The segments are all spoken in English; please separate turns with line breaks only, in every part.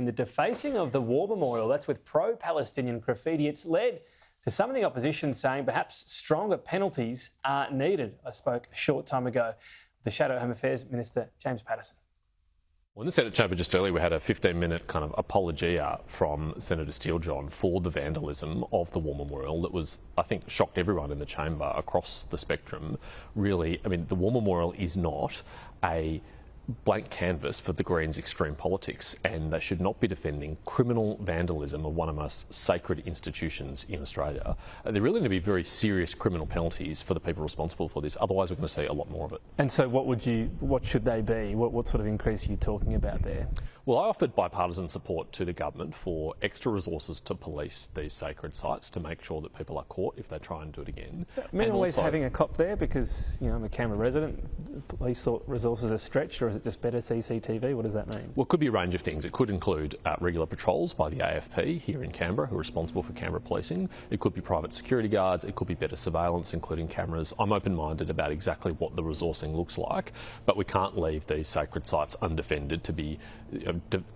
In the defacing of the war memorial, that's with pro-Palestinian graffiti, it's led to some of the opposition saying perhaps stronger penalties are needed. I spoke a short time ago with the Shadow Home Affairs Minister, James Paterson.
Well, in the Senate chamber just earlier, we had a 15-minute kind of apologia from Senator Steele-John for the vandalism of the war memorial that was, I think, shocked everyone in the chamber across the spectrum. Really, I mean, the war memorial is not a blank canvas for the Greens' extreme politics, and they should not be defending criminal vandalism of one of the most sacred institutions in Australia. There really need to be very serious criminal penalties for the people responsible for this, otherwise we're going to see a lot more of it.
And so what should they be? What sort of increase are you talking about there?
Well, I offered bipartisan support to the government for extra resources to police these sacred sites to make sure that people are caught if they try and do it again.
So, mean always also having a cop there because, you know, I'm a Canberra resident, police resources are stretched, or is it just better CCTV? What does that mean?
Well, it could be a range of things. It could include regular patrols by the AFP here in Canberra, who are responsible for Canberra policing. It could be private security guards. It could be better surveillance, including cameras. I'm open-minded about exactly what the resourcing looks like, but we can't leave these sacred sites undefended to be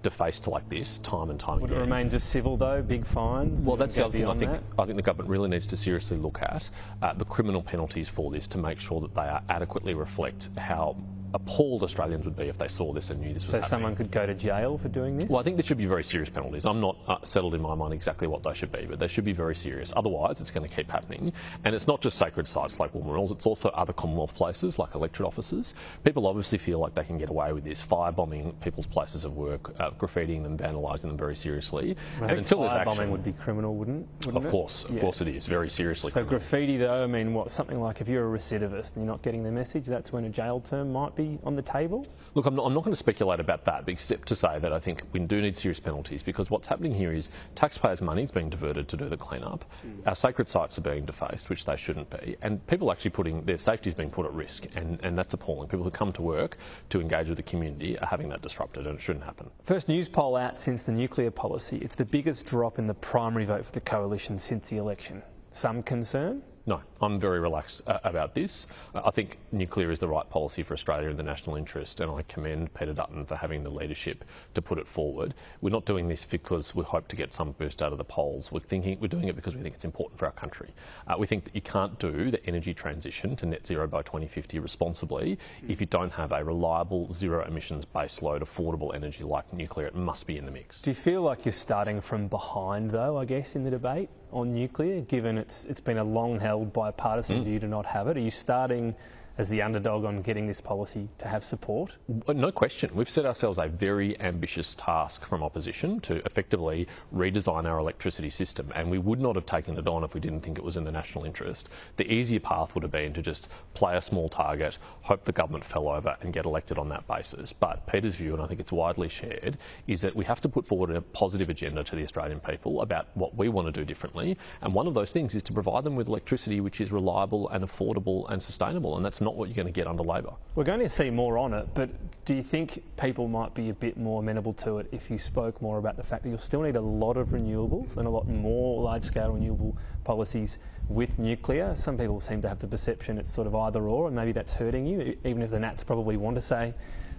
defaced like this time and time again.
Would it remain just civil though, big fines?
Well, that's something I think the government really needs to seriously look at, the criminal penalties for this, to make sure that they are adequately reflect how appalled Australians would be if they saw this and knew this was happening.
So someone could go to jail for doing this?
Well, I think there should be very serious penalties. I'm not settled in my mind exactly what they should be, but they should be very serious. Otherwise, it's going to keep happening. And it's not just sacred sites like war memorials, it's also other Commonwealth places like electorate offices. People obviously feel like they can get away with this, firebombing people's places of work, graffitiing them, vandalising them very seriously.
I think until there's action, would be criminal, wouldn't it?
Of course it is, very seriously.
So criminal. Graffiti though, I mean, something like if you're a recidivist and you're not getting the message, that's when a jail term might be on the table?
Look, I'm not going to speculate about that, except to say that I think we do need serious penalties, because what's happening here is taxpayers' money is being diverted to do the clean-up. Our sacred sites are being defaced, which they shouldn't be, and people actually their safety is being put at risk, and that's appalling. People who come to work to engage with the community are having that disrupted, and it shouldn't happen.
First news poll out since the nuclear policy. It's the biggest drop in the primary vote for the coalition since the election. Some concern?
No, I'm very relaxed about this. I think nuclear is the right policy for Australia in the national interest, and I commend Peter Dutton for having the leadership to put it forward. We're not doing this because we hope to get some boost out of the polls. We're doing it because we think it's important for our country. We think that you can't do the energy transition to net zero by 2050 responsibly if you don't have a reliable, zero emissions baseload, affordable energy like nuclear. It must be in the mix.
Do you feel like you're starting from behind, though, I guess, in the debate on nuclear, given it's been a long-held bipartisan view to not have it? Are you starting as the underdog on getting this policy to have support?
No question. We've set ourselves a very ambitious task from opposition to effectively redesign our electricity system, and we would not have taken it on if we didn't think it was in the national interest. The easier path would have been to just play a small target, hope the government fell over and get elected on that basis. But Peter's view, and I think it's widely shared, is that we have to put forward a positive agenda to the Australian people about what we want to do differently, and one of those things is to provide them with electricity which is reliable and affordable and sustainable, and that's not what you're going to get under Labor.
We're going to see more on it, but do you think people might be a bit more amenable to it if you spoke more about the fact that you'll still need a lot of renewables and a lot more large-scale renewable policies with nuclear? Some people seem to have the perception it's sort of either or, and maybe that's hurting you, even if the Nats probably want to say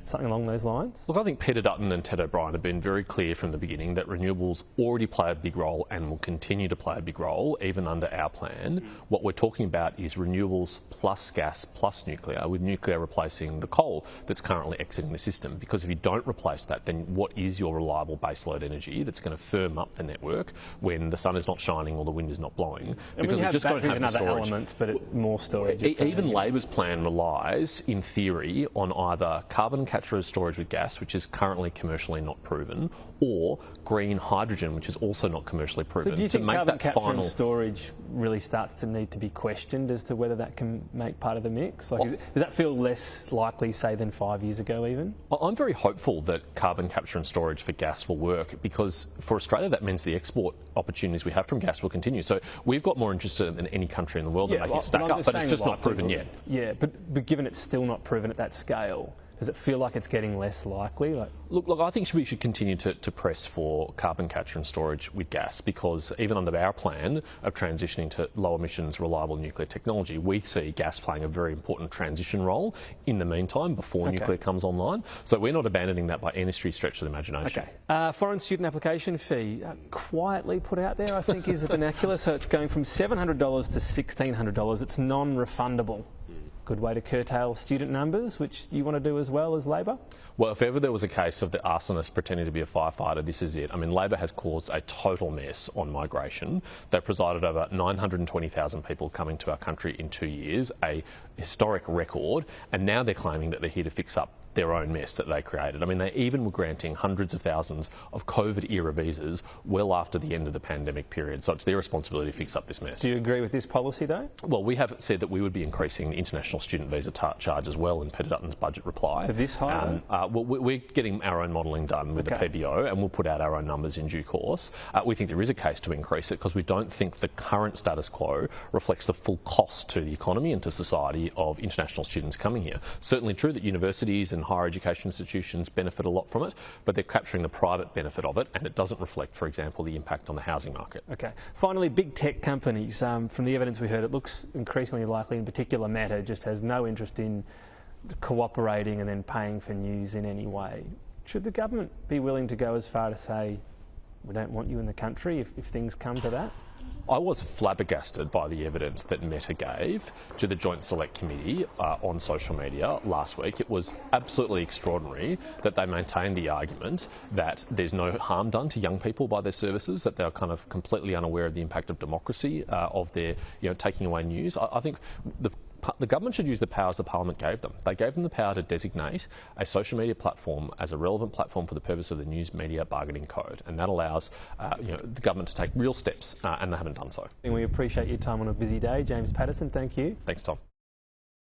something along those lines?
Look, I think Peter Dutton and Ted O'Brien have been very clear from the beginning that renewables already play a big role and will continue to play a big role even under our plan. What we're talking about is renewables plus gas plus nuclear, with nuclear replacing the coal that's currently exiting the system. Because if you don't replace that, then what is your reliable baseload energy that's going to firm up the network when the sun is not shining or the wind is not blowing?
Because we just don't have the storage. Elements, but more storage.
Even Labor's plan relies, in theory, on either carbon capture and storage with gas, which is currently commercially not proven, or green hydrogen, which is also not commercially proven.
So do you think carbon capture and storage really starts to need to be questioned as to whether that can make part of the mix? Like, does that feel less likely, say, than 5 years ago even?
I'm very hopeful that carbon capture and storage for gas will work, because for Australia that means the export opportunities we have from gas will continue. So we've got more interest than any country in the world in making it stack up, but it's just not proven yet.
Yeah, but given it's still not proven at that scale, Does it feel like it's getting less likely?
Look, I think we should continue to press for carbon capture and storage with gas, because even under our plan of transitioning to low emissions, reliable nuclear technology, we see gas playing a very important transition role in the meantime before nuclear comes online. So we're not abandoning that by any stretch of the imagination.
Okay. Foreign student application fee, quietly put out there, I think is the vernacular. So it's going from $700 to $1,600. It's non-refundable. Good way to curtail student numbers, which you want to do as well as Labor?
Well, if ever there was a case of the arsonist pretending to be a firefighter, this is it. I mean, Labor has caused a total mess on migration. They've presided over 920,000 people coming to our country in 2 years, a historic record, and now they're claiming that they're here to fix up their own mess that they created. I mean, they even were granting hundreds of thousands of COVID-era visas well after the end of the pandemic period. So it's their responsibility to fix up this mess.
Do you agree with this policy, though?
Well, we have said that we would be increasing the international student visa charge as well in Peter Dutton's budget reply.
To this high?
Well, we're getting our own modelling done with the PBO, and we'll put out our own numbers in due course. We think there is a case to increase it because we don't think the current status quo reflects the full cost to the economy and to society of international students coming here. Certainly true that universities and higher education institutions benefit a lot from it, but they're capturing the private benefit of it, and it doesn't reflect, for example, the impact on the housing market.
Okay. Finally, big tech companies. From the evidence we heard, it looks increasingly likely, in particular Meta, just has no interest in cooperating and then paying for news in any way. Should the government be willing to go as far to say, we don't want you in the country if things come to that?
I was flabbergasted by the evidence that Meta gave to the Joint Select Committee on social media last week. It was absolutely extraordinary that they maintained the argument that there's no harm done to young people by their services, that they're kind of completely unaware of the impact of democracy, of their taking away news. I think the government should use the powers the Parliament gave them. They gave them the power to designate a social media platform as a relevant platform for the purpose of the News Media Bargaining Code, and that allows the government to take real steps, and they haven't done so.
We appreciate your time on a busy day. James Patterson, thank you.
Thanks, Tom.